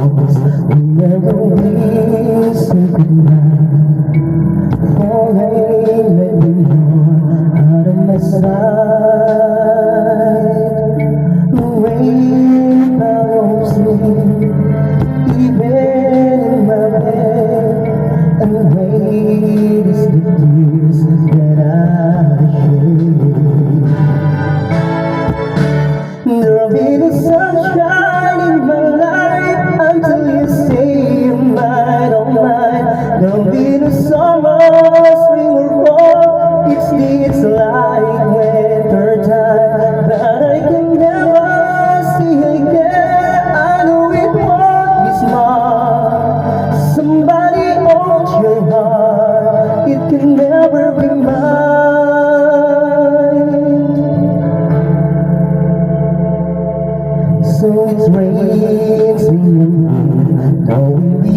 We never will say goodnight. Falling, let me know out of my sight. The rain follows me, even in my bed, and rain is the tears that I shed. There'll be no sunshine in my life until you say you're mine, oh mine. There'll be no summer, spring or fall. Each day it's like winter time that I can never see again. I know it won't be smart. Somebody owns your heart. It can never be mine. So it rains in the knowing we